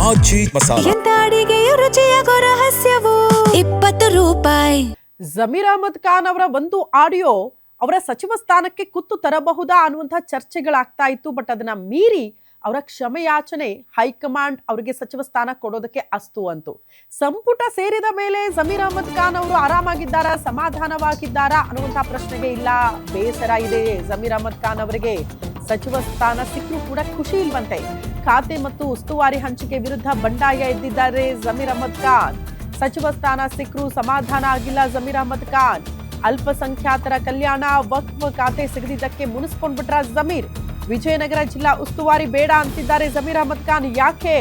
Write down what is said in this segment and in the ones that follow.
ಆಚಿ ಮಸಾಲ. ಎಂತ ಅಡಿಗೆಯ ರುಚಿಯಾಗೋ ರಹಸ್ಯವು 20 ರೂಪಾಯಿ. ಜಮೀರ್ ಅಹಮದ್ ಖಾನ್ ಅವರ ಒಂದು ಆಡಿಯೋ ಅವರ ಸಚಿವ ಸ್ಥಾನಕ್ಕೆ ಕುತ್ತು ತರಬಹುದಾ ಅನ್ನುವಂತಹ ಚರ್ಚೆಗಳಾಗ್ತಾ ಇತ್ತು. ಬಟ್ ಅದನ್ನ ಮೀರಿ ಅವರ ಕ್ಷಮೆಯಾಚನೆ ಹೈಕಮಾಂಡ್ ಅವರಿಗೆ ಸಚಿವ ಸ್ಥಾನ ಕೊಡೋದಕ್ಕೆ ಅಸ್ತು ಅಂತು. ಸಂಪುಟ ಸೇರಿದ ಮೇಲೆ ಜಮೀರ್ ಅಹಮದ್ ಖಾನ್ ಅವರು ಆರಾಮಾಗಿದ್ದಾರಾ, ಸಮಾಧಾನವಾಗಿದ್ದಾರಾ ಅನ್ನುವಂತಹ ಪ್ರಶ್ನೆಗೆ ಇಲ್ಲ, ಬೇಸರ ಇದೆ. ಜಮೀರ್ ಅಹಮದ್ ಖಾನ್ ಅವರಿಗೆ ಸಚಿವ ಸ್ಥಾನ ಸಿಕ್ಕರೂ ಕೂಡ ಖುಷಿ ಇಲ್ವಂತೆ. ಖಾತೆ ಮತ್ತು ಉಸ್ತುವಾರಿ ಹಂಚಿಕೆ ವಿರುದ್ಧ ಬಂಡಾಯ ಎದ್ದಿದ್ದಾರೆ ಜಮೀರ್ ಅಹಮದ್ ಖಾನ್. ಸಚಿವ ಸ್ಥಾನ ಸಿಕ್ಕರೂ ಸಮಾಧಾನ ಆಗಿಲ್ಲ ಜಮೀರ್ ಅಹಮದ್ ಖಾನ್. ಅಲ್ಪಸಂಖ್ಯಾತರ ಕಲ್ಯಾಣ ವಕ್ಫ್ ಖಾತೆ ಸಿಗದಿದ್ದಕ್ಕೆ ಮುನಿಸ್ಕೊಂಡ್ಬಿಟ್ರ ಜಮೀರ್. ವಿಜಯನಗರ ಜಿಲ್ಲಾ ಉಸ್ತುವಾರಿ ಬೇಡ ಅಂತಿದ್ದಾರೆ ಜಮೀರ್ ಅಹಮದ್ ಖಾನ್. ಯಾಕೆ?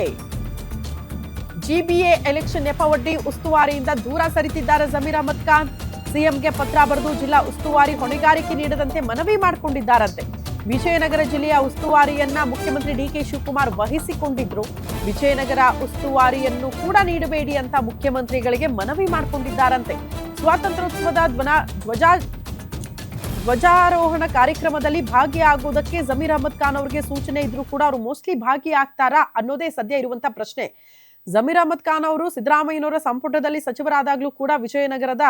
ಜಿಬಿಎ ಎಲೆಕ್ಷನ್ ನೆಪವೊಡ್ಡಿ ಉಸ್ತುವಾರಿಯಿಂದ ದೂರ ಸರಿತಿದ್ದಾರೆ ಜಮೀರ್ ಅಹಮದ್ ಖಾನ್. ಸಿಎಂಗೆ ಪತ್ರ ಬರೆದು ಜಿಲ್ಲಾ ಉಸ್ತುವಾರಿ ಹೊಣೆಗಾರಿಕೆ ನೀಡದಂತೆ ಮನವಿ ಮಾಡಿಕೊಂಡಿದ್ದಾರಂತೆ. ವಿಜಯನಗರ ಜಿಲ್ಲೆಯ ಉಸ್ತುವಾರಿಯನ್ನ ಮುಖ್ಯಮಂತ್ರಿ ಡಿಕೆ ಶಿವಕುಮಾರ್ ವಹಿಸಿಕೊಂಡಿದ್ರು. ವಿಜಯನಗರ ಉಸ್ತುವಾರಿಯನ್ನು ಕೂಡ ನೀಡಬೇಡಿ ಅಂತ ಮುಖ್ಯಮಂತ್ರಿಗಳಿಗೆ ಮನವಿ ಮಾಡಿಕೊಂಡಿದ್ದಾರಂತೆ. ಸ್ವಾತಂತ್ರ್ಯೋತ್ಸವದ ಧ್ವಜಾರೋಹಣ ಕಾರ್ಯಕ್ರಮದಲ್ಲಿ ಭಾಗಿಯಾಗುವುದಕ್ಕೆ ಜಮೀರ್ ಅಹಮದ್ ಖಾನ್ ಅವರಿಗೆ ಸೂಚನೆ ಇದ್ರೂ ಕೂಡ ಅವರು ಮೋಸ್ಟ್ಲಿ ಭಾಗಿಯಾಗ್ತಾರಾ ಅನ್ನೋದೇ ಸದ್ಯ ಇರುವಂತ ಪ್ರಶ್ನೆ. ಜಮೀರ್ ಅಹಮದ್ ಖಾನ್ ಅವರು ಸಿದ್ದರಾಮಯ್ಯನವರ ಸಂಪುಟದಲ್ಲಿ ಸಚಿವರಾದಾಗ್ಲೂ ಕೂಡ ವಿಜಯನಗರದ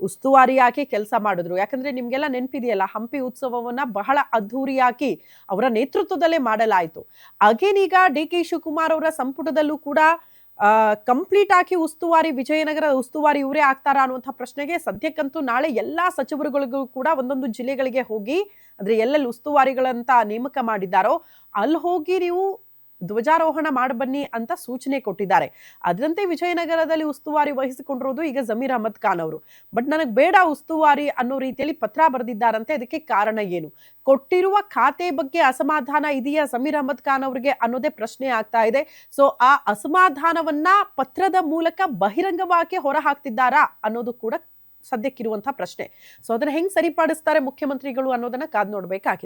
ಉಸ್ತುವಾರಿಯಾಗಿ ಕೆಲಸ ಮಾಡಿದ್ರು. ಯಾಕಂದ್ರೆ ನಿಮ್ಗೆಲ್ಲ ನೆನಪಿದೆಯಲ್ಲ, ಹಂಪಿ ಉತ್ಸವವನ್ನ ಬಹಳ ಅದ್ಧೂರಿಯಾಗಿ ಅವರ ನೇತೃತ್ವದಲ್ಲೇ ಮಾಡಲಾಯಿತು. ಅಗೇನ್ ಈಗ ಡಿ ಕೆ ಶಿವಕುಮಾರ್ ಅವರ ಸಂಪುಟದಲ್ಲೂ ಕೂಡ ಕಂಪ್ಲೀಟ್ ಆಗಿ ಉಸ್ತುವಾರಿ ವಿಜಯನಗರ ಉಸ್ತುವಾರಿ ಇವರೇ ಆಗ್ತಾರಾ ಅನ್ನುವಂಥ ಪ್ರಶ್ನೆಗೆ ಸದ್ಯಕ್ಕಂತೂ ನಾಳೆ ಎಲ್ಲಾ ಸಚಿವರುಗಳಿಗೂ ಕೂಡ ಒಂದೊಂದು ಜಿಲ್ಲೆಗಳಿಗೆ ಹೋಗಿ, ಅಂದ್ರೆ ಎಲ್ಲೆಲ್ಲಿ ಉಸ್ತುವಾರಿಗಳಂತ ನೇಮಕ ಮಾಡಿದ್ದಾರೋ ಅಲ್ಲಿ ಹೋಗಿ ನೀವು ಧ್ವಜಾರೋಹಣ ಮಾಡಬನ್ನಿ ಅಂತ ಸೂಚನೆ ಕೊಟ್ಟಿದ್ದಾರೆ. ಅದರಂತೆ ವಿಜಯನಗರದಲ್ಲಿ ಉಸ್ತುವಾರಿ ವಹಿಸಿಕೊಂಡಿರೋದು ಈಗ ಜಮೀರ್ ಅಹಮದ್ ಖಾನ್ ಅವರು. ಬಟ್ ನನಗೆ ಬೇಡ ಉಸ್ತುವಾರಿ ಅನ್ನೋ ರೀತಿಯಲ್ಲಿ ಪತ್ರ ಬರೆದಿದ್ದಾರಂತೆ. ಅದಕ್ಕೆ ಕಾರಣ ಏನು? ಕೊಟ್ಟಿರುವ ಖಾತೆ ಬಗ್ಗೆ ಅಸಮಾಧಾನ ಇದೆಯಾ ಜಮೀರ್ ಅಹಮದ್ ಖಾನ್ ಅವರಿಗೆ ಅನ್ನೋದೇ ಪ್ರಶ್ನೆ ಆಗ್ತಾ ಇದೆ. ಸೊ ಆ ಅಸಮಾಧಾನವನ್ನ ಪತ್ರದ ಮೂಲಕ ಬಹಿರಂಗವಾಗಿ ಹೊರ ಹಾಕ್ತಿದ್ದಾರಾ ಅನ್ನೋದು ಕೂಡ ಸದ್ಯಕ್ಕಿರುವಂತಹ ಪ್ರಶ್ನೆ. ಸೊ ಅದನ್ನ ಹೆಂಗ್ ಸರಿಪಡಿಸ್ತಾರೆ ಮುಖ್ಯಮಂತ್ರಿಗಳು ಅನ್ನೋದನ್ನ ಕಾದ್ ನೋಡ್ಬೇಕಾಗಿದೆ.